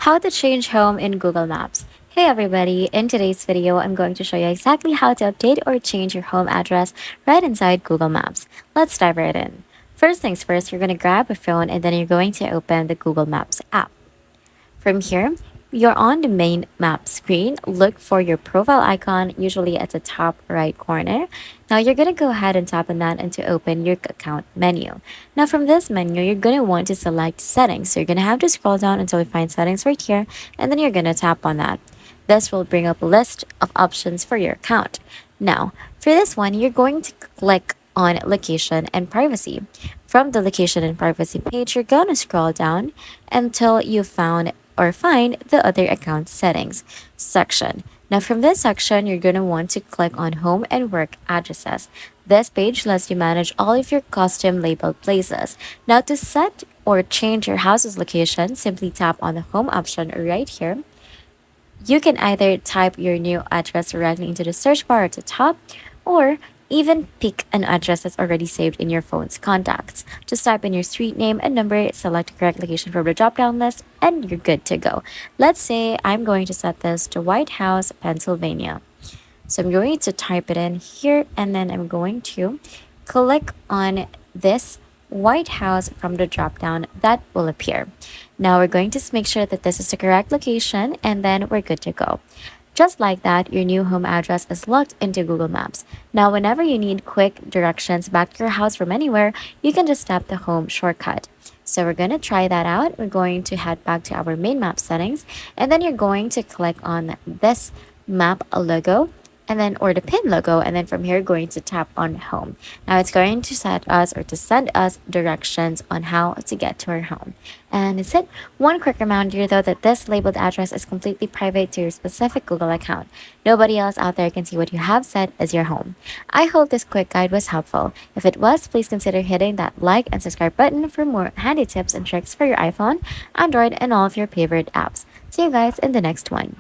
How to change home in Google Maps. Hey everybody, in today's video, I'm going to show you exactly how to update or change your home address right inside Google Maps. Let's dive right in. First things first, you're going to grab a phone and then you're going to open the Google Maps app. From here, you're on the main map screen. Look for your profile icon, usually at the top right corner. Now you're going to go ahead and tap on that and to open your account menu. Now from this menu, you're going to want to select settings. So you're going to have to scroll down until you find settings right here, and then you're going to tap on that. This will bring up a list of options for your account. Now, for this one, you're going to click on location and privacy. From the location and privacy page, you're going to scroll down until you found or find the other account settings section. Now from this section, you're going to want to click on home and work addresses. This page lets you manage all of your custom labeled places. Now to set or change your house's location, simply tap on the home option right here. You can either type your new address directly into the search bar at the top or even pick an address that's already saved in your phone's contacts. Just type in your street name and number, select the correct location from the drop-down list, and you're good to go. Let's say I'm going to set this to White House, Pennsylvania. So I'm going to type it in here and then I'm going to click on this White House from the drop down that will appear. Now we're going to make sure that this is the correct location and then we're good to go. Just like that, your new home address is logged into Google Maps. Now, whenever you need quick directions back to your house from anywhere, you can just tap the home shortcut. So we're going to try that out. We're going to head back to our main map settings, and then you're going to click on this map logo and then or the pin logo, and then from here going to tap on home. Now it's going to set us or to send us directions on how to get to our home. And that's it. One quick reminder though that this labeled address is completely private to your specific Google account. Nobody else out there can see what you have set as your home. I hope this quick guide was helpful. If it was, please consider hitting that like and subscribe button for more handy tips and tricks for your iPhone, Android, and all of your favorite apps. See you guys in the next one.